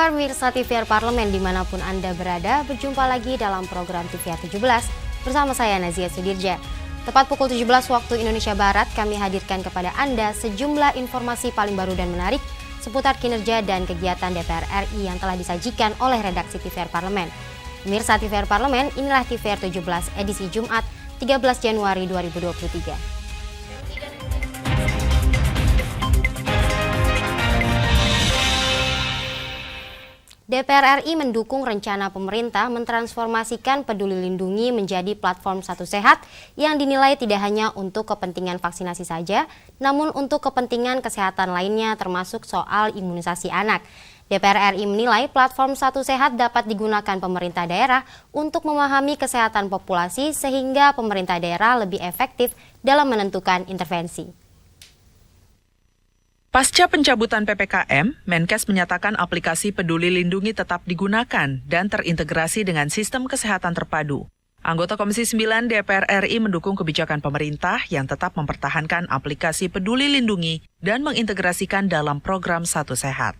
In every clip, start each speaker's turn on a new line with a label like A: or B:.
A: kabar pemirsa TVR Parlemen dimanapun Anda berada, berjumpa lagi dalam program TVR 17 bersama saya Nazia Sudirja. Tepat pukul 17 waktu Indonesia Barat, kami hadirkan kepada Anda sejumlah informasi paling baru dan menarik seputar kinerja dan kegiatan DPR RI yang telah disajikan oleh redaksi TVR Parlemen. Pemirsa TVR Parlemen, inilah TVR 17 edisi Jumat 13 Januari 2023. DPR RI mendukung rencana pemerintah mentransformasikan Peduli Lindungi menjadi platform Satu Sehat yang dinilai tidak hanya untuk kepentingan vaksinasi saja, namun untuk kepentingan kesehatan lainnya termasuk soal imunisasi anak. DPR RI menilai platform Satu Sehat dapat digunakan pemerintah daerah untuk memahami kesehatan populasi sehingga pemerintah daerah lebih efektif dalam menentukan intervensi.
B: Pasca pencabutan PPKM, Menkes menyatakan aplikasi Peduli Lindungi tetap digunakan dan terintegrasi dengan sistem kesehatan terpadu. Anggota Komisi 9 DPR RI mendukung kebijakan pemerintah yang tetap mempertahankan aplikasi Peduli Lindungi dan mengintegrasikan dalam program Satu Sehat.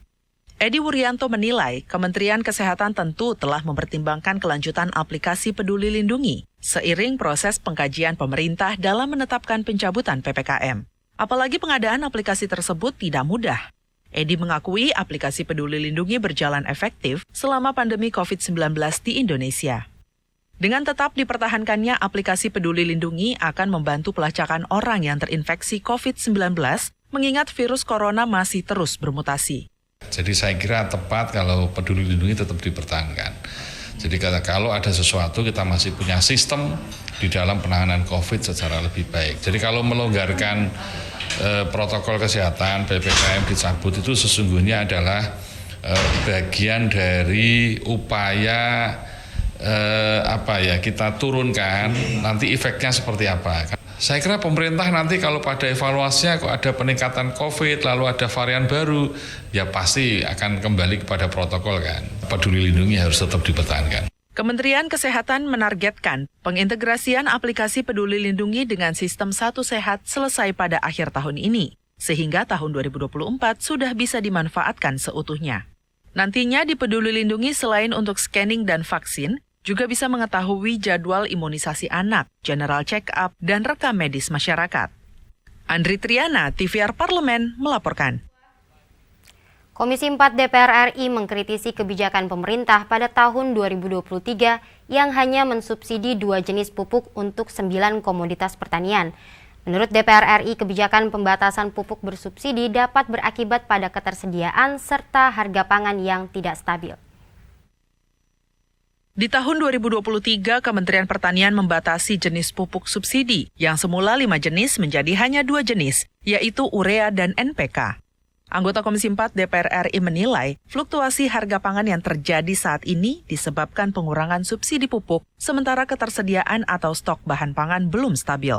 B: Edi Wuryanto menilai Kementerian Kesehatan tentu telah mempertimbangkan kelanjutan aplikasi Peduli Lindungi seiring proses pengkajian pemerintah dalam menetapkan pencabutan PPKM. Apalagi pengadaan aplikasi tersebut tidak mudah. Edi mengakui aplikasi Peduli Lindungi berjalan efektif selama pandemi COVID-19 di Indonesia. Dengan tetap dipertahankannya aplikasi Peduli Lindungi akan membantu pelacakan orang yang terinfeksi COVID-19, mengingat virus corona masih terus bermutasi.
C: Jadi saya kira tepat kalau Peduli Lindungi tetap dipertahankan. Jadi kalau ada sesuatu kita masih punya sistem di dalam penanganan COVID secara lebih baik. Jadi kalau melonggarkan protokol kesehatan PPKM dicabut itu sesungguhnya adalah bagian dari upaya kita turunkan nanti efeknya seperti apa. Saya kira pemerintah nanti kalau pada evaluasinya kok ada peningkatan COVID lalu ada varian baru, ya pasti akan kembali kepada protokol kan. Peduli Lindungi harus tetap dipertahankan.
B: Kementerian Kesehatan menargetkan pengintegrasian aplikasi Peduli Lindungi dengan sistem Satu Sehat selesai pada akhir tahun ini, sehingga tahun 2024 sudah bisa dimanfaatkan seutuhnya. Nantinya di Peduli Lindungi selain untuk scanning dan vaksin, juga bisa mengetahui jadwal imunisasi anak, general check-up, dan rekam medis masyarakat. Andri Triana, TVR Parlemen, melaporkan.
A: Komisi 4 DPR RI mengkritisi kebijakan pemerintah pada tahun 2023 yang hanya mensubsidi 2 jenis pupuk untuk 9 komoditas pertanian. Menurut DPR RI, kebijakan pembatasan pupuk bersubsidi dapat berakibat pada ketersediaan serta harga pangan yang tidak stabil.
B: Di tahun 2023, Kementerian Pertanian membatasi jenis pupuk subsidi yang semula 5 jenis menjadi hanya 2 jenis, yaitu urea dan NPK. Anggota Komisi 4 DPR RI menilai fluktuasi harga pangan yang terjadi saat ini disebabkan pengurangan subsidi pupuk, sementara ketersediaan atau stok bahan pangan belum stabil.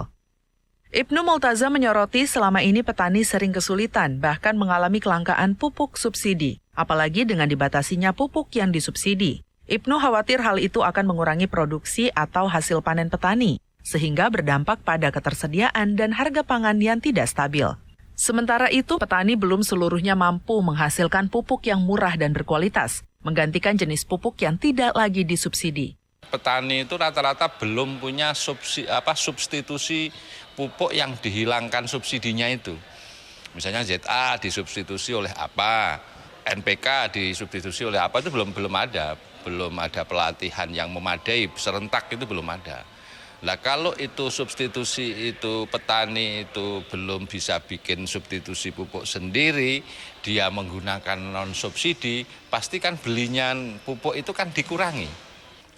B: Ibnu Multaza menyoroti selama ini petani sering kesulitan, bahkan mengalami kelangkaan pupuk subsidi, apalagi dengan dibatasinya pupuk yang disubsidi. Ibnu khawatir hal itu akan mengurangi produksi atau hasil panen petani, sehingga berdampak pada ketersediaan dan harga pangan yang tidak stabil. Sementara itu, petani belum seluruhnya mampu menghasilkan pupuk yang murah dan berkualitas, menggantikan jenis pupuk yang tidak lagi disubsidi.
D: Petani itu rata-rata belum punya substitusi pupuk yang dihilangkan subsidinya itu. Misalnya ZA disubstitusi oleh apa, NPK disubstitusi oleh apa, itu belum ada. Belum ada pelatihan yang memadai, serentak itu belum ada. Nah kalau itu substitusi itu petani itu belum bisa bikin substitusi pupuk sendiri, dia menggunakan non subsidi, pasti kan belinya pupuk itu kan dikurangi.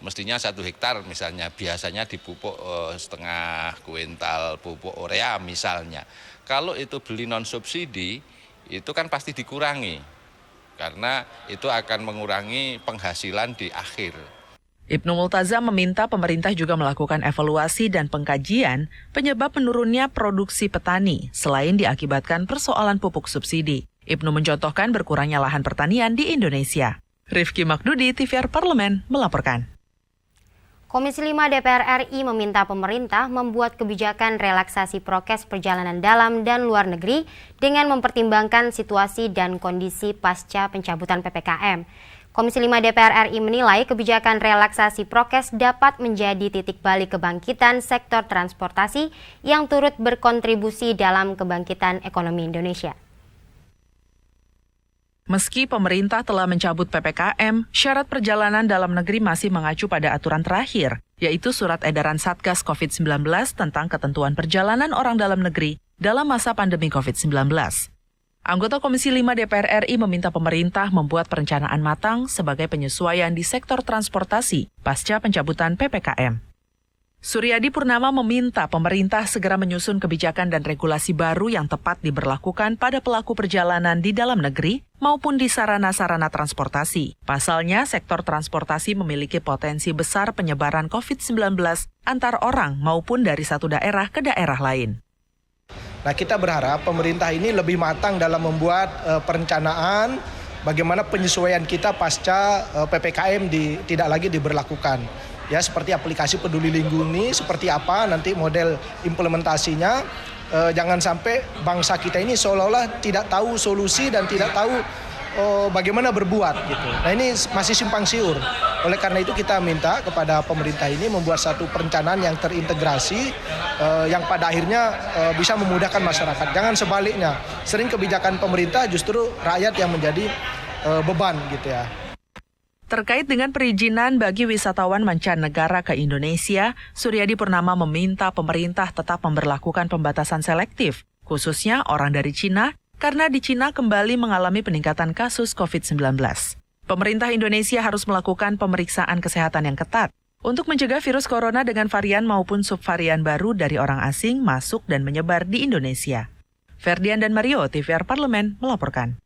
D: Mestinya 1 hektar misalnya biasanya dipupuk setengah kuintal pupuk urea misalnya. Kalau itu beli non subsidi itu kan pasti dikurangi karena itu akan mengurangi penghasilan di akhir.
B: Ibnu Multaza meminta pemerintah juga melakukan evaluasi dan pengkajian penyebab menurunnya produksi petani selain diakibatkan persoalan pupuk subsidi. Ibnu mencontohkan berkurangnya lahan pertanian di Indonesia. Rifki Makdudi, TVR Parlemen, melaporkan.
A: Komisi 5 DPR RI meminta pemerintah membuat kebijakan relaksasi prokes perjalanan dalam dan luar negeri dengan mempertimbangkan situasi dan kondisi pasca pencabutan PPKM. Komisi 5 DPR RI menilai kebijakan relaksasi prokes dapat menjadi titik balik kebangkitan sektor transportasi yang turut berkontribusi dalam kebangkitan ekonomi Indonesia.
B: Meski pemerintah telah mencabut PPKM, syarat perjalanan dalam negeri masih mengacu pada aturan terakhir, yaitu Surat Edaran Satgas COVID-19 tentang ketentuan perjalanan orang dalam negeri dalam masa pandemi COVID-19. Anggota Komisi 5 DPR RI meminta pemerintah membuat perencanaan matang sebagai penyesuaian di sektor transportasi pasca pencabutan PPKM. Suryadi Purnama meminta pemerintah segera menyusun kebijakan dan regulasi baru yang tepat diberlakukan pada pelaku perjalanan di dalam negeri maupun di sarana-sarana transportasi. Pasalnya, sektor transportasi memiliki potensi besar penyebaran COVID-19 antar orang maupun dari satu daerah ke daerah lain.
E: Nah, kita berharap pemerintah ini lebih matang dalam membuat perencanaan bagaimana penyesuaian kita pasca PPKM tidak lagi diberlakukan. Ya, seperti aplikasi Peduli Lindungi, seperti apa nanti model implementasinya. Jangan sampai bangsa kita ini seolah-olah tidak tahu solusi dan tidak tahu bagaimana berbuat gitu. Nah, ini masih simpang siur. Oleh karena itu kita minta kepada pemerintah ini membuat satu perencanaan yang terintegrasi yang pada akhirnya bisa memudahkan masyarakat. Jangan sebaliknya. Sering kebijakan pemerintah justru rakyat yang menjadi beban gitu ya.
B: Terkait dengan perizinan bagi wisatawan mancanegara ke Indonesia, Suryadi Purnama meminta pemerintah tetap memberlakukan pembatasan selektif, khususnya orang dari Cina, karena di Cina kembali mengalami peningkatan kasus COVID-19. Pemerintah Indonesia harus melakukan pemeriksaan kesehatan yang ketat untuk mencegah virus corona dengan varian maupun subvarian baru dari orang asing masuk dan menyebar di Indonesia. Ferdian dan Mario, TVR Parlemen, melaporkan.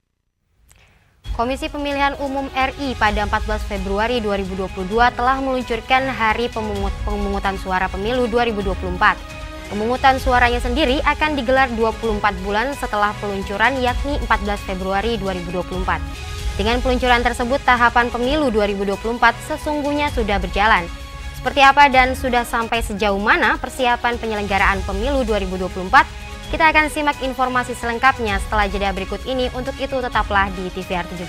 A: Komisi Pemilihan Umum RI pada 14 Februari 2022 telah meluncurkan Hari Pemungutan Suara Pemilu 2024. Pemungutan suaranya sendiri akan digelar 24 bulan setelah peluncuran, yakni 14 Februari 2024. Dengan peluncuran tersebut, tahapan pemilu 2024 sesungguhnya sudah berjalan. Seperti apa dan sudah sampai sejauh mana persiapan penyelenggaraan pemilu 2024? Kita akan simak informasi selengkapnya setelah jeda berikut ini. Untuk itu tetaplah di TVR 17.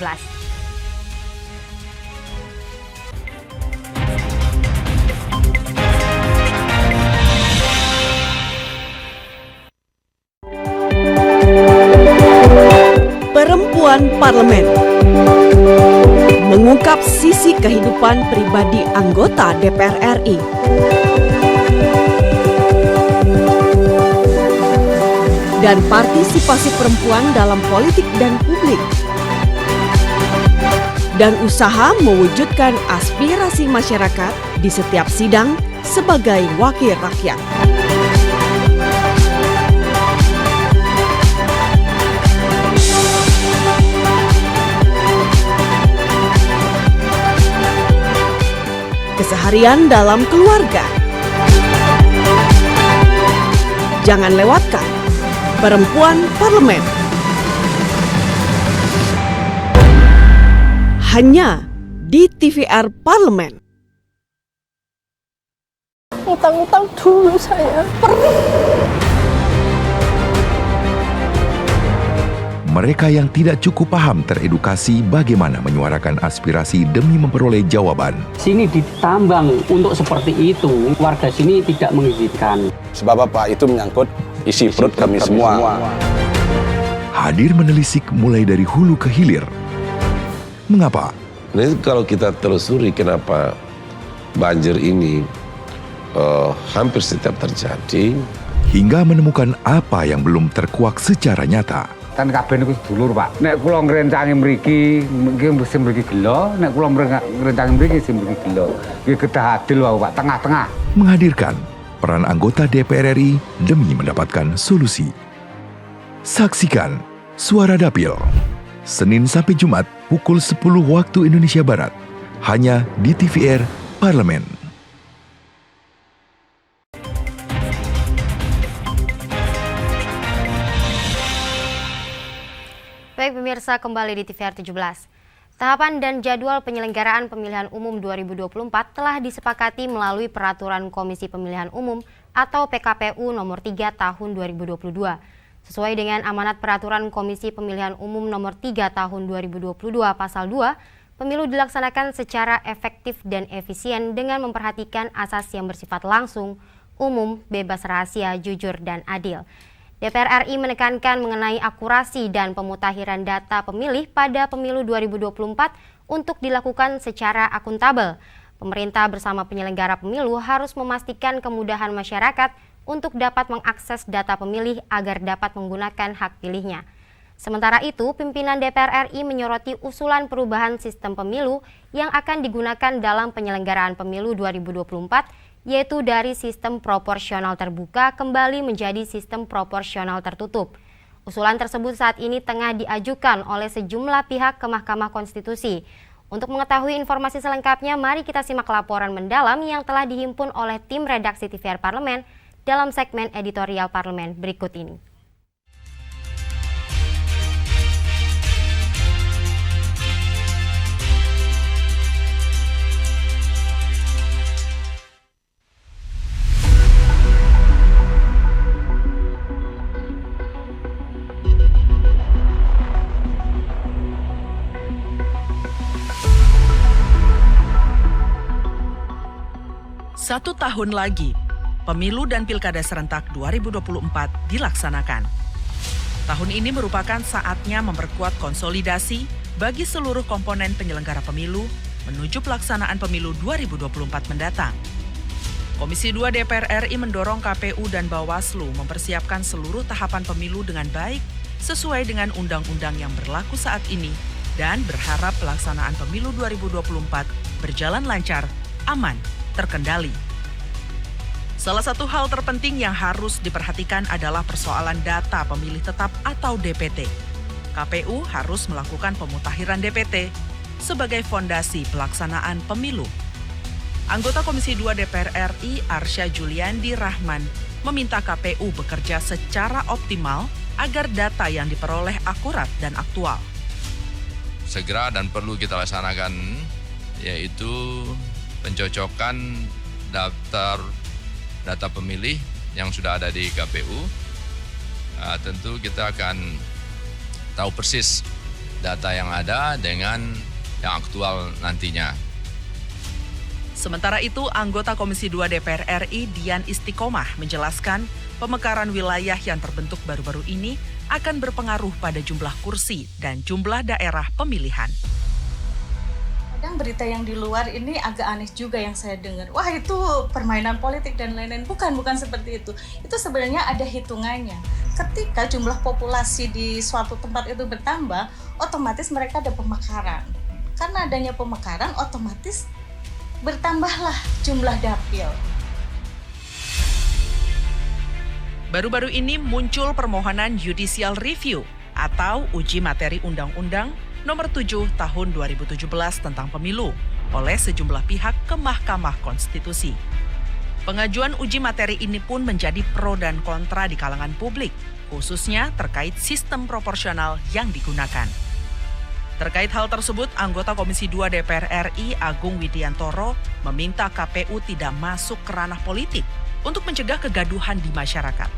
F: Perempuan Parlemen mengungkap sisi kehidupan pribadi anggota DPR RI. Dan partisipasi perempuan dalam politik dan publik. Dan usaha mewujudkan aspirasi masyarakat di setiap sidang sebagai wakil rakyat. Keseharian dalam keluarga. Jangan lewatkan Perempuan Parlemen. Hanya di TVR Parlemen.
G: Utang-utang dulu saya, perih.
H: Mereka yang tidak cukup paham teredukasi bagaimana menyuarakan aspirasi demi memperoleh jawaban.
I: Sini ditambang untuk seperti itu, warga sini tidak mengizinkan.
J: Sebab apa? Itu menyangkut isi perut kami semua.
H: Hadir menelisik mulai dari hulu ke hilir. Mengapa?
K: Ini kalau kita telusuri kenapa banjir ini hampir setiap terjadi.
H: Hingga menemukan apa yang belum terkuak secara nyata.
L: Kan kabeh niku sedulur, Pak. Nek kula ngrencangi mriki, sing mriki gelo, nek kula ngrencangi mriki sing mriki gelo. Iki kedah adil wae, Pak, tengah-tengah.
H: Menghadirkan peran anggota DPR RI demi mendapatkan solusi. Saksikan Suara Dapil, Senin sampai Jumat pukul 10 waktu Indonesia Barat, hanya di TVR Parlemen.
A: Baik pemirsa, kembali di TVR 17. Tahapan dan jadwal penyelenggaraan pemilihan umum 2024 telah disepakati melalui Peraturan Komisi Pemilihan Umum atau PKPU nomor 3 tahun 2022. Sesuai dengan amanat Peraturan Komisi Pemilihan Umum nomor 3 tahun 2022 pasal 2, pemilu dilaksanakan secara efektif dan efisien dengan memperhatikan asas yang bersifat langsung, umum, bebas rahasia, jujur, dan adil. DPR RI menekankan mengenai akurasi dan pemutakhiran data pemilih pada pemilu 2024 untuk dilakukan secara akuntabel. Pemerintah bersama penyelenggara pemilu harus memastikan kemudahan masyarakat untuk dapat mengakses data pemilih agar dapat menggunakan hak pilihnya. Sementara itu, pimpinan DPR RI menyoroti usulan perubahan sistem pemilu yang akan digunakan dalam penyelenggaraan pemilu 2024, yaitu dari sistem proporsional terbuka kembali menjadi sistem proporsional tertutup. Usulan tersebut saat ini tengah diajukan oleh sejumlah pihak ke Mahkamah Konstitusi. Untuk mengetahui informasi selengkapnya, mari kita simak laporan mendalam yang telah dihimpun oleh tim redaksi TVR Parlemen dalam segmen editorial Parlemen berikut ini.
B: Satu tahun lagi, pemilu dan pilkada serentak 2024 dilaksanakan. Tahun ini merupakan saatnya memperkuat konsolidasi bagi seluruh komponen penyelenggara pemilu menuju pelaksanaan pemilu 2024 mendatang. Komisi 2 DPR RI mendorong KPU dan Bawaslu mempersiapkan seluruh tahapan pemilu dengan baik sesuai dengan undang-undang yang berlaku saat ini dan berharap pelaksanaan pemilu 2024 berjalan lancar, aman, terkendali. Salah satu hal terpenting yang harus diperhatikan adalah persoalan data pemilih tetap atau DPT. KPU harus melakukan pemutakhiran DPT sebagai fondasi pelaksanaan pemilu. Anggota Komisi 2 DPR RI Arsya Juliandi Rahman meminta KPU bekerja secara optimal agar data yang diperoleh akurat dan aktual.
D: Segera dan perlu kita laksanakan yaitu pencocokan daftar data pemilih yang sudah ada di KPU. Tentu kita akan tahu persis data yang ada dengan yang aktual nantinya.
B: Sementara itu, anggota Komisi 2 DPR RI Dian Istiqomah menjelaskan pemekaran wilayah yang terbentuk baru-baru ini akan berpengaruh pada jumlah kursi dan jumlah daerah pemilihan.
M: Kadang berita yang di luar ini agak aneh juga yang saya dengar. Wah, itu permainan politik dan lain-lain. Bukan seperti itu. Itu sebenarnya ada hitungannya. Ketika jumlah populasi di suatu tempat itu bertambah, otomatis mereka ada pemekaran. Karena adanya pemekaran, otomatis bertambahlah jumlah dapil.
B: Baru-baru ini muncul permohonan judicial review atau uji materi Undang-Undang Nomor 7 Tahun 2017 tentang Pemilu oleh sejumlah pihak ke Mahkamah Konstitusi. Pengajuan uji materi ini pun menjadi pro dan kontra di kalangan publik, khususnya terkait sistem proporsional yang digunakan. Terkait hal tersebut, anggota Komisi 2 DPR RI Agung Widiantoro meminta KPU tidak masuk ke ranah politik untuk mencegah kegaduhan di masyarakat.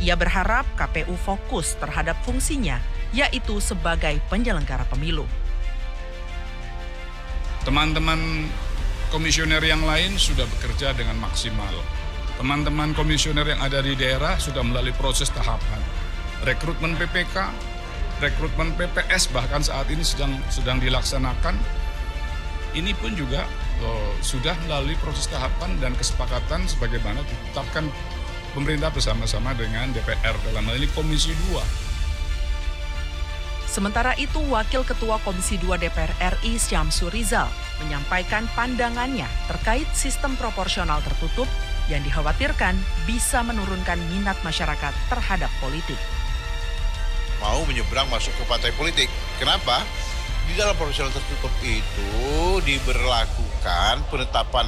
B: Ia berharap KPU fokus terhadap fungsinya, yaitu sebagai penyelenggara pemilu.
N: Teman-teman komisioner yang lain sudah bekerja dengan maksimal. Teman-teman komisioner yang ada di daerah sudah melalui proses tahapan. Rekrutmen PPK, rekrutmen PPS bahkan saat ini sedang dilaksanakan. Ini pun juga sudah melalui proses tahapan dan kesepakatan sebagaimana ditetapkan pemerintah bersama-sama dengan DPR dalam hal ini Komisi 2.
B: Sementara itu, Wakil Ketua Komisi 2 DPR RI Syamsur Rizal menyampaikan pandangannya terkait sistem proporsional tertutup yang dikhawatirkan bisa menurunkan minat masyarakat terhadap politik.
O: Mau menyeberang masuk ke partai politik. Kenapa? Di dalam proporsional tertutup itu diberlakukan penetapan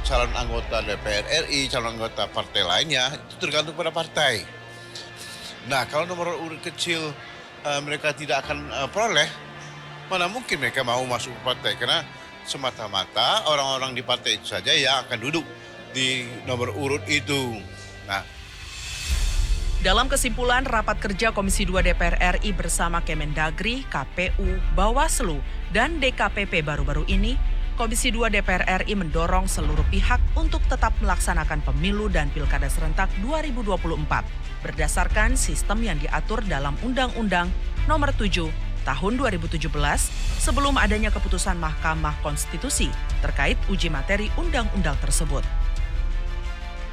O: calon anggota DPR RI, calon anggota partai lainnya, itu tergantung pada partai. Nah, kalau nomor urut kecil mereka tidak akan peroleh, mana mungkin mereka mau masuk ke partai, karena semata-mata orang-orang di partai itu saja yang akan duduk di nomor urut itu. Nah,
B: Dalam kesimpulan rapat kerja Komisi 2 DPR RI bersama Kemendagri, KPU, Bawaslu, dan DKPP baru-baru ini, Komisi 2 DPR RI mendorong seluruh pihak untuk tetap melaksanakan pemilu dan pilkada serentak 2024 berdasarkan sistem yang diatur dalam Undang-Undang Nomor 7 Tahun 2017 sebelum adanya keputusan Mahkamah Konstitusi terkait uji materi undang-undang tersebut.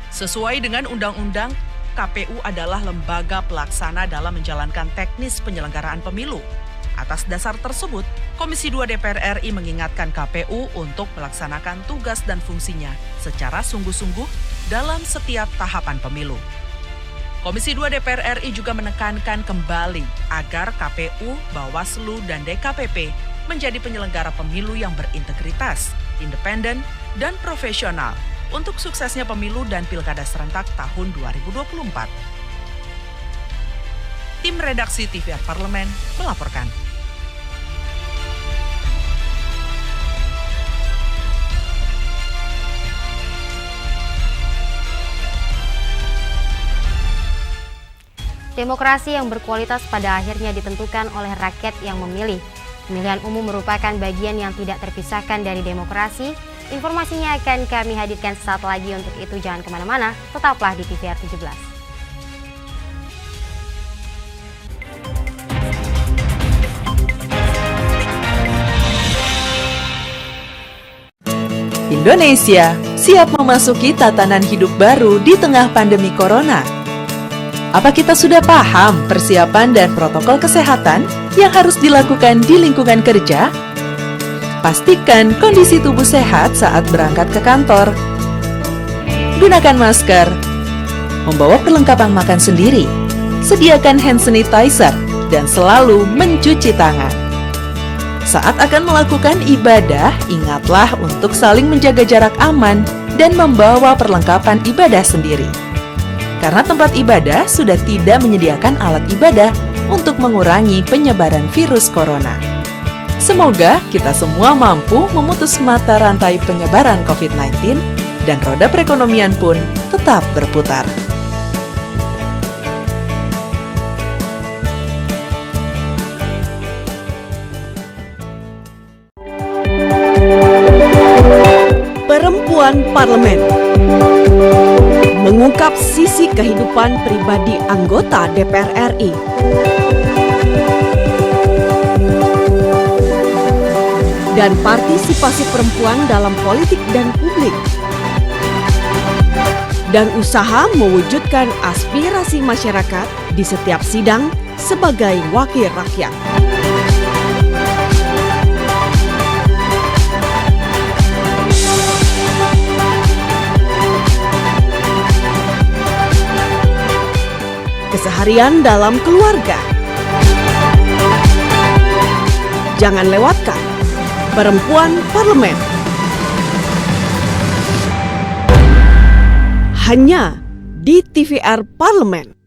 B: Sesuai dengan undang-undang, KPU adalah lembaga pelaksana dalam menjalankan teknis penyelenggaraan pemilu. Atas dasar tersebut, Komisi 2 DPR RI mengingatkan KPU untuk melaksanakan tugas dan fungsinya secara sungguh-sungguh dalam setiap tahapan pemilu. Komisi 2 DPR RI juga menekankan kembali agar KPU, Bawaslu, dan DKPP menjadi penyelenggara pemilu yang berintegritas, independen, dan profesional untuk suksesnya pemilu dan pilkada serentak tahun 2024. Tim redaksi TVR Parlemen melaporkan.
A: Demokrasi yang berkualitas pada akhirnya ditentukan oleh rakyat yang memilih. Pemilihan umum merupakan bagian yang tidak terpisahkan dari demokrasi. Informasinya akan kami hadirkan sesaat lagi. Untuk itu jangan kemana-mana, tetaplah di TVR 17.
P: Indonesia siap memasuki tatanan hidup baru di tengah pandemi corona. Apa kita sudah paham persiapan dan protokol kesehatan yang harus dilakukan di lingkungan kerja? Pastikan kondisi tubuh sehat saat berangkat ke kantor. Gunakan masker. Membawa perlengkapan makan sendiri. Sediakan hand sanitizer dan selalu mencuci tangan. Saat akan melakukan ibadah, ingatlah untuk saling menjaga jarak aman dan membawa perlengkapan ibadah sendiri. Karena tempat ibadah sudah tidak menyediakan alat ibadah untuk mengurangi penyebaran virus corona. Semoga kita semua mampu memutus mata rantai penyebaran COVID-19 dan roda perekonomian pun tetap berputar.
F: Perempuan Parlemen mengungkap sisi kehidupan pribadi anggota DPR RI. Dan partisipasi perempuan dalam politik dan publik. Dan usaha mewujudkan aspirasi masyarakat di setiap sidang sebagai wakil rakyat. Keseharian dalam keluarga. Jangan lewatkan Perempuan Parlemen. Hanya di TVR Parlemen.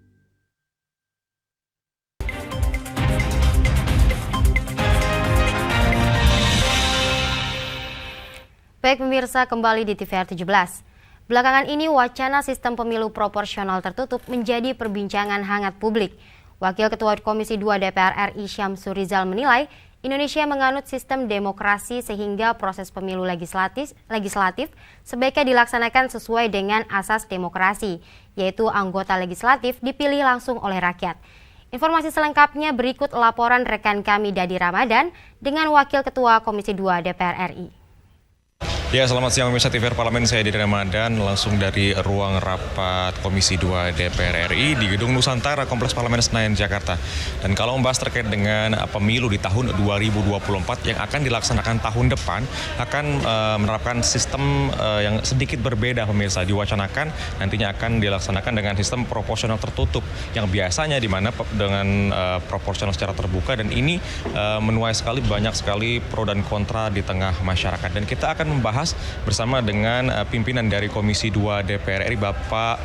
A: Baik pemirsa, kembali di TVR 17. Belakangan ini wacana sistem pemilu proporsional tertutup menjadi perbincangan hangat publik. Wakil Ketua Komisi 2 DPR RI Syamsur Rizal menilai Indonesia menganut sistem demokrasi sehingga proses pemilu legislatif sebaiknya dilaksanakan sesuai dengan asas demokrasi, yaitu anggota legislatif dipilih langsung oleh rakyat. Informasi selengkapnya berikut laporan rekan kami Dadi Ramadan dengan Wakil Ketua Komisi 2 DPR RI.
Q: Ya, selamat siang pemirsa TVR Parlemen, saya Dadi Ramadan langsung dari ruang rapat Komisi 2 DPR RI di Gedung Nusantara Kompleks Parlemen Senayan, Jakarta. Dan kalau membahas terkait dengan pemilu di tahun 2024 yang akan dilaksanakan tahun depan, akan menerapkan sistem yang sedikit berbeda pemirsa. Diwacanakan nantinya akan dilaksanakan dengan sistem proporsional tertutup yang biasanya di mana dengan proporsional secara terbuka, dan ini menuai sekali banyak sekali pro dan kontra di tengah masyarakat. Dan kita akan membahas bersama dengan pimpinan dari Komisi 2 DPR RI, Bapak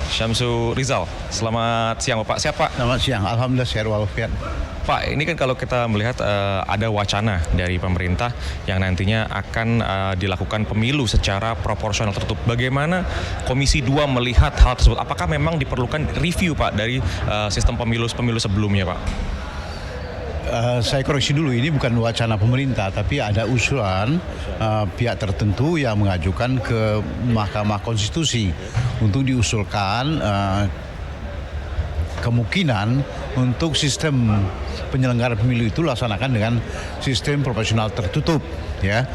Q: Syamsu Rizal. Selamat siang Bapak. Siapa?
R: Selamat siang. Alhamdulillah sehat walafiat.
Q: Pak, ini kan kalau kita melihat ada wacana dari pemerintah yang nantinya akan dilakukan pemilu secara proporsional tertutup. Bagaimana Komisi 2 melihat hal tersebut? Apakah memang diperlukan review Pak dari sistem pemilu sebelumnya Pak?
R: Saya koreksi dulu, ini bukan wacana pemerintah, tapi ada usulan pihak tertentu yang mengajukan ke Mahkamah Konstitusi untuk diusulkan kemungkinan untuk sistem penyelenggaraan pemilu itu laksanakan dengan sistem proporsional tertutup, ya.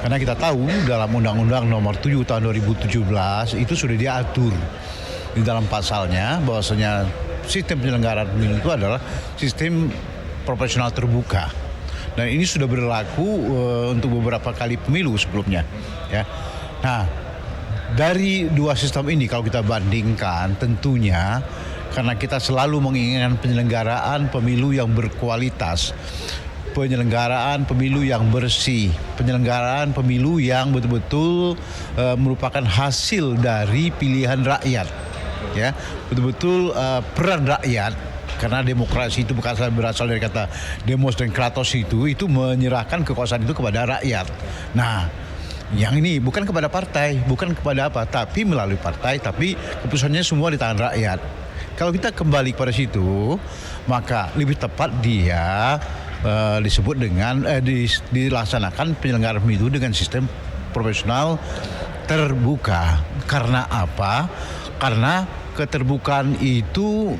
R: Karena kita tahu dalam Undang-Undang Nomor 7 Tahun 2017 itu sudah diatur di dalam pasalnya bahwasanya sistem penyelenggaraan pemilu itu adalah sistem proporsional terbuka. Dan ini sudah berlaku untuk beberapa kali pemilu sebelumnya, ya. Nah, dari dua sistem ini kalau kita bandingkan, tentunya karena kita selalu menginginkan penyelenggaraan pemilu yang berkualitas, penyelenggaraan pemilu yang bersih, penyelenggaraan pemilu yang betul-betul merupakan hasil dari pilihan rakyat, ya, betul-betul peran rakyat. Karena demokrasi itu bukan berasal dari kata demos dan kratos itu menyerahkan kekuasaan itu kepada rakyat. Nah, yang ini bukan kepada partai, bukan kepada apa, tapi melalui partai, tapi keputusannya semua di tangan rakyat. Kalau kita kembali pada situ, maka lebih tepat dia disebut dengan dilaksanakan penyelenggaraan pemilu dengan sistem proporsional terbuka. Karena apa? Karena keterbukaan itu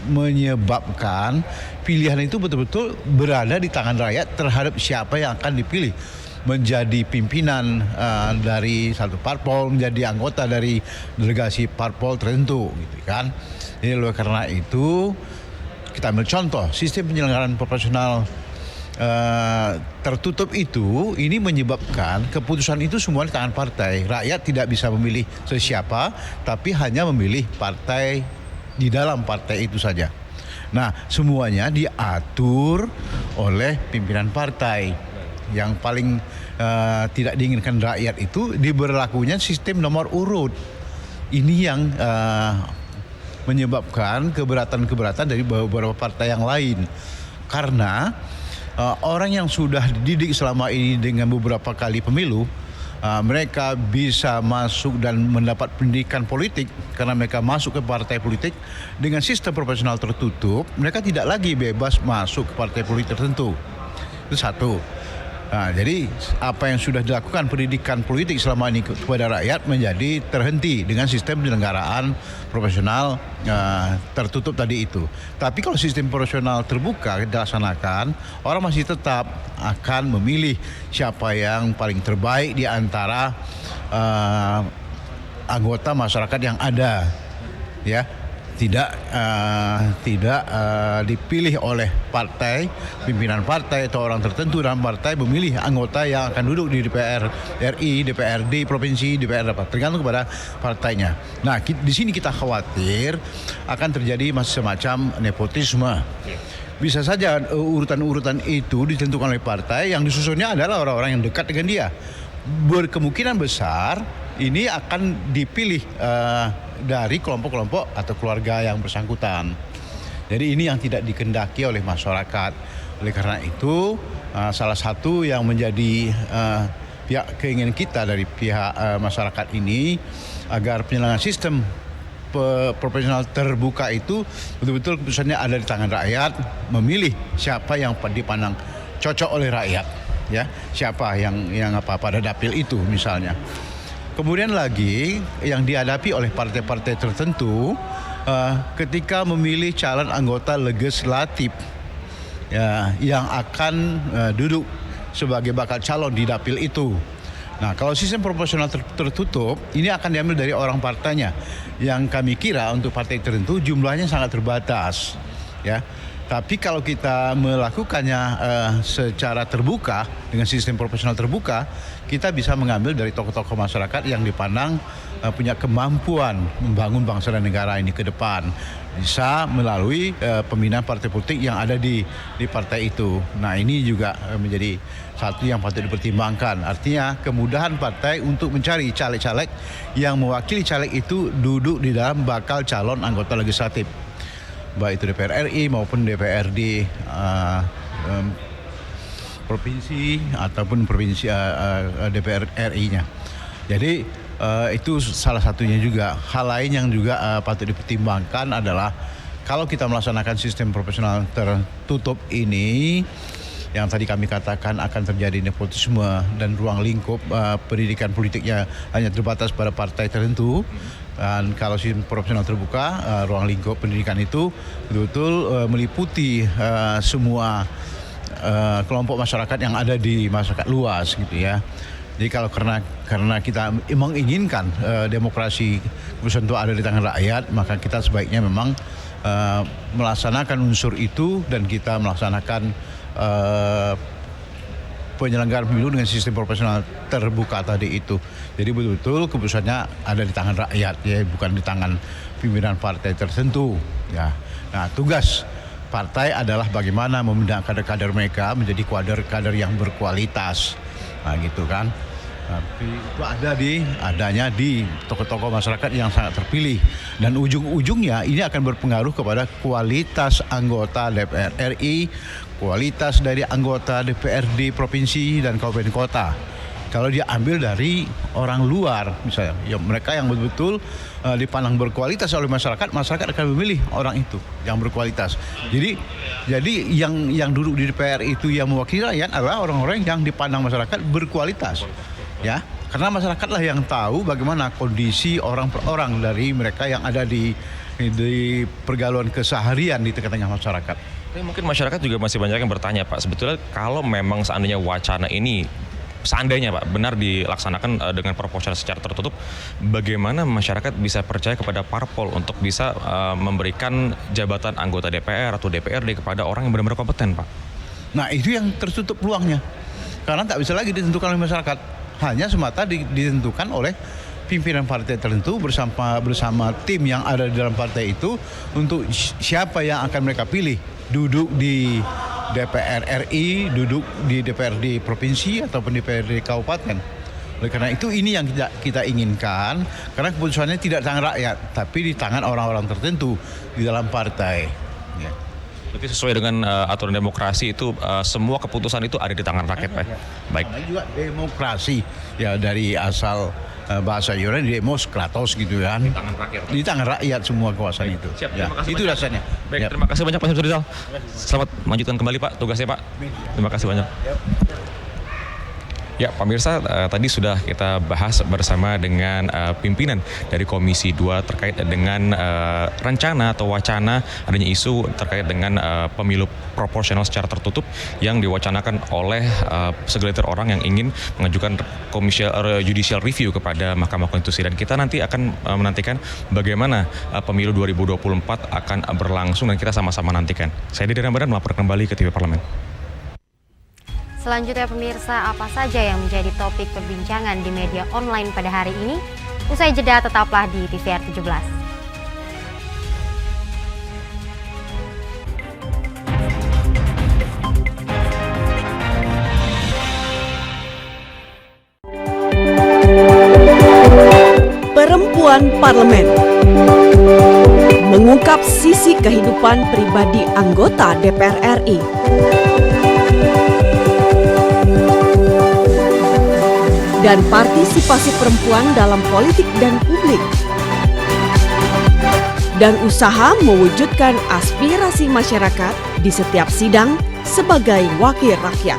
R: menyebabkan pilihan itu betul-betul berada di tangan rakyat terhadap siapa yang akan dipilih menjadi pimpinan dari satu parpol, menjadi anggota dari delegasi parpol tertentu, gitu kan. Jadi oleh karena itu kita ambil contoh sistem penyelenggaraan proporsional tertutup itu, ini menyebabkan keputusan itu semua di tangan partai. Rakyat tidak bisa memilih sesiapa, tapi hanya memilih partai di dalam partai itu saja. Nah, semuanya diatur oleh pimpinan partai. Yang paling tidak diinginkan rakyat itu diberlakunya sistem nomor urut. Ini yang menyebabkan keberatan-keberatan dari beberapa partai yang lain. Karena orang yang sudah dididik selama ini dengan beberapa kali pemilu, mereka bisa masuk dan mendapat pendidikan politik karena mereka masuk ke partai politik dengan sistem proporsional tertutup. Mereka tidak lagi bebas masuk ke partai politik tertentu. Itu satu. Nah, jadi apa yang sudah dilakukan pendidikan politik selama ini kepada rakyat menjadi terhenti dengan sistem penyelenggaraan proporsional tertutup tadi itu. Tapi kalau sistem proporsional terbuka dilaksanakan, orang masih tetap akan memilih siapa yang paling terbaik di antara anggota masyarakat yang ada, ya. Tidak dipilih oleh partai, pimpinan partai atau orang tertentu dalam partai memilih anggota yang akan duduk di DPR RI, DPRD provinsi, DPR apa, tergantung kepada partainya. Nah, di sini kita khawatir akan terjadi semacam nepotisme. Bisa saja urutan-urutan itu ditentukan oleh partai, yang disusunnya adalah orang-orang yang dekat dengan dia. Berkemungkinan besar ini akan dipilih dari kelompok-kelompok atau keluarga yang bersangkutan. Jadi ini yang tidak dikehendaki oleh masyarakat. Oleh karena itu, salah satu yang menjadi pihak keinginan kita dari pihak masyarakat ini agar penyelenggaraan sistem proporsional terbuka itu betul-betul keputusannya ada di tangan rakyat, memilih siapa yang dipandang cocok oleh rakyat, ya, siapa yang apa pada dapil itu misalnya. Kemudian lagi yang dihadapi oleh partai-partai tertentu ketika memilih calon anggota legislatif, ya, yang akan duduk sebagai bakal calon di dapil itu. Nah, kalau sistem proporsional tertutup, ini akan diambil dari orang partainya. Yang kami kira untuk partai tertentu jumlahnya sangat terbatas, ya. Tapi kalau kita melakukannya secara terbuka, dengan sistem proporsional terbuka, kita bisa mengambil dari tokoh-tokoh masyarakat yang dipandang punya kemampuan membangun bangsa dan negara ini ke depan. Bisa melalui pembinaan partai politik yang ada di partai itu. Nah, ini juga menjadi satu yang patut dipertimbangkan. Artinya kemudahan partai untuk mencari caleg-caleg yang mewakili caleg itu duduk di dalam bakal calon anggota legislatif, baik itu DPR RI maupun DPRD provinsi ataupun provinsi DPR RI-nya. Jadi itu salah satunya juga. Hal lain yang juga patut dipertimbangkan adalah kalau kita melaksanakan sistem proporsional tertutup ini, yang tadi kami katakan akan terjadi nepotisme dan ruang lingkup pendidikan politiknya hanya terbatas pada partai tertentu. Dan kalau sistem proporsional terbuka, ruang lingkup pendidikan itu betul-betul meliputi semua kelompok masyarakat yang ada di masyarakat luas gitu ya. Jadi kalau karena kita menginginkan demokrasi keputusan itu ada di tangan rakyat, maka kita sebaiknya memang melaksanakan unsur itu dan kita melaksanakan penyelenggaraan pemilu dengan sistem proporsional terbuka tadi itu. Jadi betul-betul keputusannya ada di tangan rakyat, ya, bukan di tangan pimpinan partai tertentu. Ya. Nah, tugas partai adalah bagaimana memindah kader-kader mereka menjadi kader yang berkualitas. Nah, gitu kan. Tapi itu adanya di tokoh-tokoh masyarakat yang sangat terpilih, dan ujung-ujungnya ini akan berpengaruh kepada kualitas anggota DPR RI, kualitas dari anggota DPRD provinsi dan kabupaten kota. Kalau dia ambil dari orang luar misalnya, ya mereka yang betul-betul dipandang berkualitas oleh masyarakat akan memilih orang itu yang berkualitas. Jadi yang duduk di DPR itu yang mewakili rakyat adalah orang-orang yang dipandang masyarakat berkualitas. Ya, karena masyarakatlah yang tahu bagaimana kondisi orang per orang dari mereka yang ada di pergaulan keseharian di tengah-tengah masyarakat.
Q: Tapi mungkin masyarakat juga masih banyak yang bertanya, Pak, sebetulnya kalau memang seandainya wacana ini Pak benar dilaksanakan dengan proporsional secara tertutup, bagaimana masyarakat bisa percaya kepada parpol untuk bisa memberikan jabatan anggota DPR atau DPRD kepada orang yang benar-benar kompeten, Pak?
R: Nah, itu yang tertutup peluangnya, karena tak bisa lagi ditentukan oleh masyarakat. Hanya semata ditentukan oleh pimpinan partai tertentu bersama tim yang ada di dalam partai itu untuk siapa yang akan mereka pilih duduk di DPR RI, duduk di DPRD provinsi ataupun DPRD kabupaten. Oleh karena itu ini yang kita inginkan, karena keputusannya tidak di tangan rakyat, tapi di tangan orang-orang tertentu di dalam partai. Ya.
Q: Berarti sesuai dengan aturan demokrasi itu semua keputusan itu ada di tangan rakyat, Pak. Baik.
R: Namanya juga demokrasi, ya dari asal bahasa Yunani demos kratos gitu kan. Di tangan rakyat. Di tangan rakyat semua kekuasaan itu.
Q: Siap,
R: ya,
Q: terima kasih
R: itu
Q: banyak.
R: dasarnya.
Q: Baik,
R: ya.
Q: Terima kasih banyak Pak Syamsuddin. Selamat melanjutkan kembali Pak tugasnya, Pak. Terima kasih banyak. Ya, pemirsa, tadi sudah kita bahas bersama dengan pimpinan dari Komisi 2 terkait dengan rencana atau wacana adanya isu terkait dengan pemilu proporsional secara tertutup yang diwacanakan oleh segelintir orang yang ingin mengajukan judicial review kepada Mahkamah Konstitusi. Dan kita nanti akan menantikan bagaimana pemilu 2024 akan berlangsung dan kita sama-sama nantikan. Saya Didi Ramadan melaporkan kembali ke TV Parlemen.
A: Selanjutnya pemirsa, apa saja yang menjadi topik perbincangan di media online pada hari ini? Usai jeda tetaplah di TVR 17.
F: Perempuan Parlemen mengungkap sisi kehidupan pribadi anggota DPR RI. Dan partisipasi perempuan dalam politik dan publik. Dan usaha mewujudkan aspirasi masyarakat di setiap sidang sebagai wakil rakyat.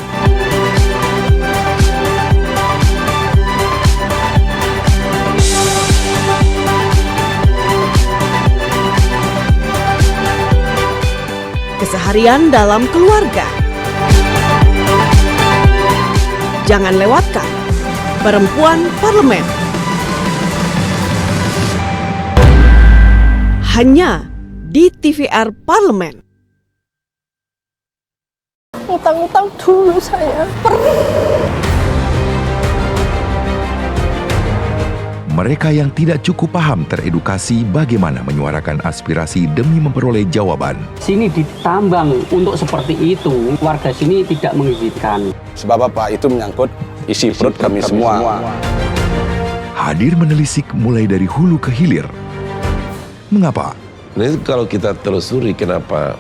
F: Keseharian dalam keluarga. Jangan lewatkan Perempuan Parlemen. Hanya di TVR Parlemen.
G: Utang-utang dulu saya.
H: Mereka yang tidak cukup paham teredukasi bagaimana menyuarakan aspirasi demi memperoleh jawaban.
I: Sini ditambang untuk seperti itu, warga sini tidak mengizinkan.
J: Sebab apa? Itu menyangkut isi perut kami semua.
H: Hadir menelisik mulai dari hulu ke hilir. Mengapa?
K: Nah, itu kalau kita telusuri kenapa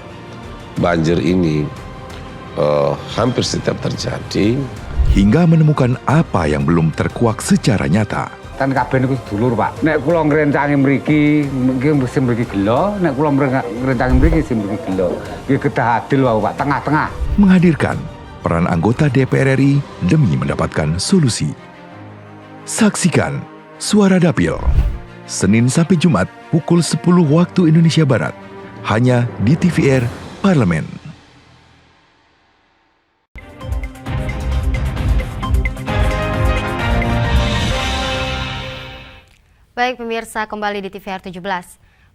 K: banjir ini hampir setiap terjadi.
H: Hingga menemukan apa yang belum terkuak secara nyata.
L: Kan kabeh niku sedulur, Pak. Nek kula ngrencangi mriki, nggih sing mriki gelo, nek kula ngrencangi mriki sing mriki gelo. Nggih kedah adil wae, Pak, tengah-tengah.
H: Menghadirkan peran anggota DPR RI demi mendapatkan solusi. Saksikan Suara Dapil, Senin sampai Jumat pukul 10 waktu Indonesia Barat, hanya di TVR Parlemen.
A: Baik pemirsa, kembali di TVR 17.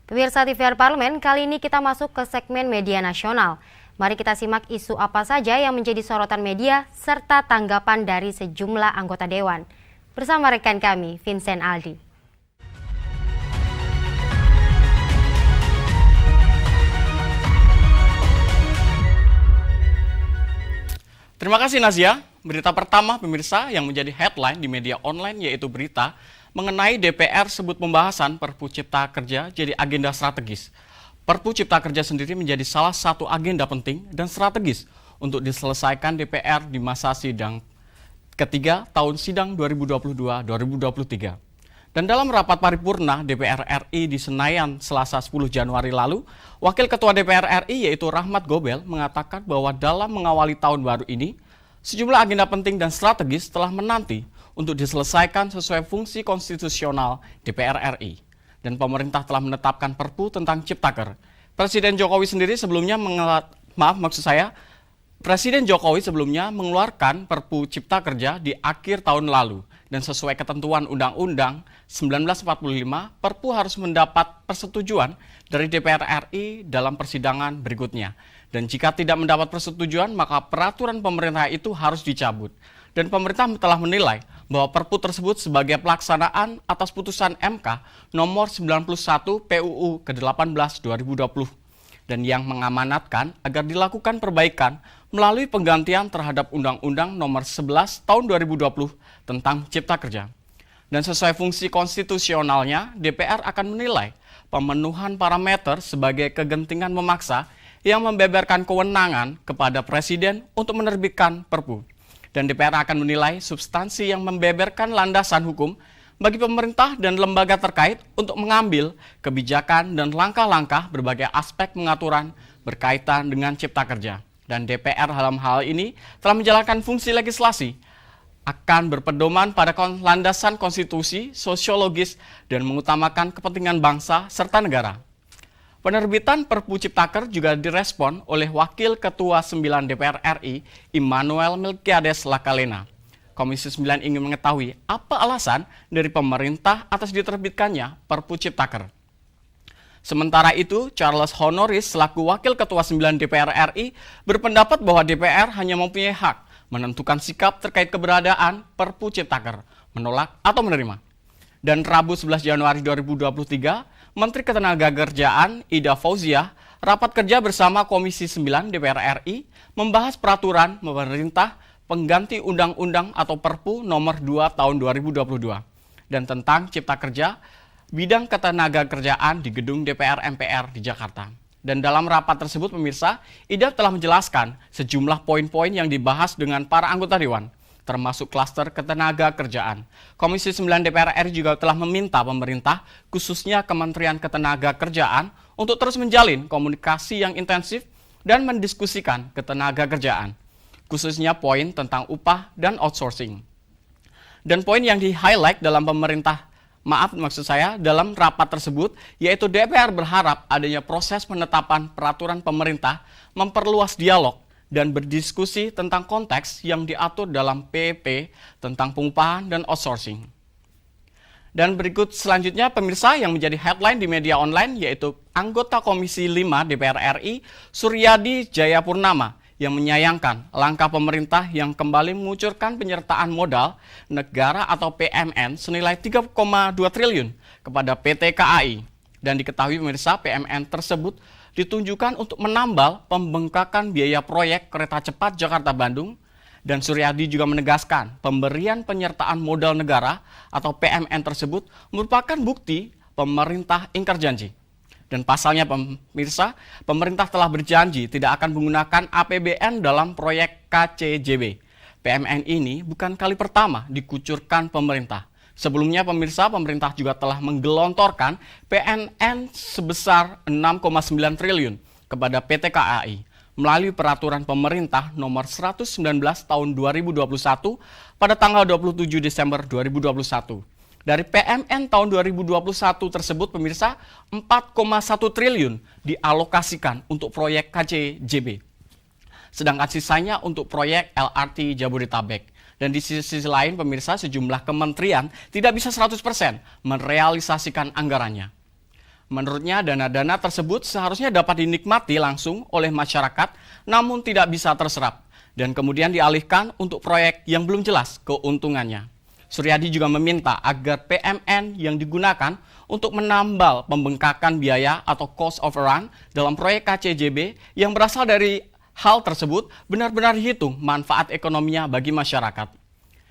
A: Pemirsa TVR Parlemen, kali ini kita masuk ke segmen media nasional. Mari kita simak isu apa saja yang menjadi sorotan media serta tanggapan dari sejumlah anggota Dewan. Bersama rekan kami, Vincent Aldi.
S: Terima kasih Nazia. Berita pertama pemirsa yang menjadi headline di media online yaitu berita mengenai DPR sebut pembahasan Perpu Cipta Kerja jadi agenda strategis. Perpu Cipta Kerja sendiri menjadi salah satu agenda penting dan strategis untuk diselesaikan DPR di masa sidang ketiga tahun sidang 2022-2023. Dan dalam rapat paripurna DPR RI di Senayan Selasa 10 Januari lalu, Wakil Ketua DPR RI yaitu Rahmat Gobel mengatakan bahwa dalam mengawali tahun baru ini, sejumlah agenda penting dan strategis telah menanti untuk diselesaikan sesuai fungsi konstitusional DPR RI. Dan pemerintah telah menetapkan Perpu tentang Ciptaker. Presiden Jokowi sendiri sebelumnya Presiden Jokowi sebelumnya mengeluarkan Perpu Cipta Kerja di akhir tahun lalu. Dan sesuai ketentuan Undang-Undang 1945, Perpu harus mendapat persetujuan dari DPR RI dalam persidangan berikutnya. Dan jika tidak mendapat persetujuan, maka peraturan pemerintah itu harus dicabut. Dan pemerintah telah menilai bahwa Perpu tersebut sebagai pelaksanaan atas putusan MK nomor 91 PUU ke-18 2020 dan yang mengamanatkan agar dilakukan perbaikan melalui penggantian terhadap Undang-Undang nomor 11 tahun 2020 tentang Cipta Kerja. Dan sesuai fungsi konstitusionalnya, DPR akan menilai pemenuhan parameter sebagai kegentingan memaksa yang membeberkan kewenangan kepada Presiden untuk menerbitkan Perpu. Dan DPR akan menilai substansi yang membeberkan landasan hukum bagi pemerintah dan lembaga terkait untuk mengambil kebijakan dan langkah-langkah berbagai aspek pengaturan berkaitan dengan Cipta Kerja. Dan DPR dalam hal ini telah menjalankan fungsi legislasi, akan berpedoman pada landasan konstitusi, sosiologis, dan mengutamakan kepentingan bangsa serta negara. Penerbitan Perpu Ciptaker juga direspon oleh Wakil Ketua 9 DPR RI, Immanuel Melkiades Lakalena. Komisi 9 ingin mengetahui apa alasan dari pemerintah atas diterbitkannya Perpu Ciptaker. Sementara itu, Charles Honoris selaku Wakil Ketua 9 DPR RI berpendapat bahwa DPR hanya mempunyai hak menentukan sikap terkait keberadaan Perpu Ciptaker, menolak atau menerima. Dan Rabu 11 Januari 2023, Menteri Ketenagakerjaan Ida Fauziah rapat kerja bersama Komisi 9 DPR RI membahas peraturan pemerintah pengganti Undang-Undang atau Perpu nomor 2 tahun 2022 dan tentang Cipta Kerja bidang ketenagakerjaan di gedung DPR MPR di Jakarta. Dan dalam rapat tersebut pemirsa, Ida telah menjelaskan sejumlah poin-poin yang dibahas dengan para anggota Dewan, termasuk klaster ketenagakerjaan. Komisi 9 DPR RI juga telah meminta pemerintah, khususnya Kementerian Ketenagakerjaan, untuk terus menjalin komunikasi yang intensif dan mendiskusikan ketenagakerjaan, khususnya poin tentang upah dan outsourcing. Dan poin yang di-highlight dalam dalam rapat tersebut, yaitu DPR berharap adanya proses penetapan peraturan pemerintah memperluas dialog dan berdiskusi tentang konteks yang diatur dalam PP tentang pengupahan dan outsourcing. Dan berikut selanjutnya pemirsa yang menjadi headline di media online yaitu anggota Komisi 5 DPR RI Suryadi Jayapurnama yang menyayangkan langkah pemerintah yang kembali mengucurkan penyertaan modal negara atau PMN senilai 3,2 triliun kepada PT KAI. Dan diketahui pemirsa, PMN tersebut ditunjukkan untuk menambal pembengkakan biaya proyek kereta cepat Jakarta-Bandung. Dan Suryadi juga menegaskan pemberian penyertaan modal negara atau PMN tersebut merupakan bukti pemerintah ingkar janji. Dan pasalnya pemirsa, pemerintah telah berjanji tidak akan menggunakan APBN dalam proyek KCJB. PMN ini bukan kali pertama dikucurkan pemerintah. Sebelumnya pemirsa, pemerintah juga telah menggelontorkan PMN sebesar 6,9 triliun kepada PT KAI melalui peraturan pemerintah nomor 119 tahun 2021 pada tanggal 27 Desember 2021. Dari PMN tahun 2021 tersebut, pemirsa, 4,1 triliun dialokasikan untuk proyek KCJB. Sedangkan sisanya untuk proyek LRT Jabodetabek. Dan di sisi lain, pemirsa, sejumlah kementerian tidak bisa 100% merealisasikan anggarannya. Menurutnya, dana-dana tersebut seharusnya dapat dinikmati langsung oleh masyarakat, namun tidak bisa terserap. Dan kemudian dialihkan untuk proyek yang belum jelas keuntungannya. Suryadi juga meminta agar PMN yang digunakan untuk menambal pembengkakan biaya atau cost overrun dalam proyek KCJB yang berasal dari hal tersebut benar-benar dihitung manfaat ekonominya bagi masyarakat.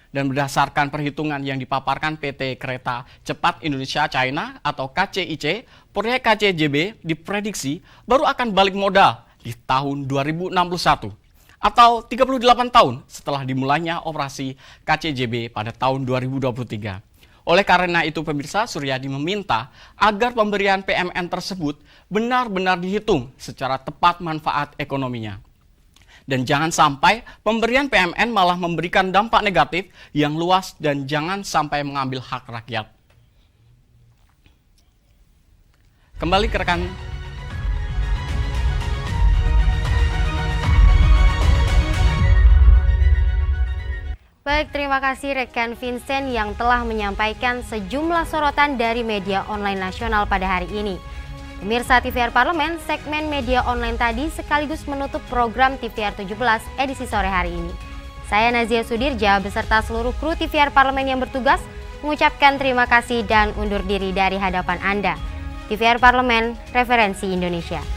S: Dan berdasarkan perhitungan yang dipaparkan PT Kereta Cepat Indonesia China atau KCIC, proyek KCJB diprediksi baru akan balik modal di tahun 2061. Atau 38 tahun setelah dimulainya operasi KCJB pada tahun 2023. Oleh karena itu pemirsa, Suryadi meminta agar pemberian PMN tersebut benar-benar dihitung secara tepat manfaat ekonominya. Dan jangan sampai pemberian PMN malah memberikan dampak negatif yang luas dan jangan sampai mengambil hak rakyat. Kembali ke rekan.
A: Baik, terima kasih rekan Vincent yang telah menyampaikan sejumlah sorotan dari media online nasional pada hari ini. Pemirsa TVR Parlemen, segmen media online tadi sekaligus menutup program TVR 17 edisi sore hari ini. Saya Nazia Sudirja beserta seluruh kru TVR Parlemen yang bertugas mengucapkan terima kasih dan undur diri dari hadapan Anda. TVR Parlemen, referensi Indonesia.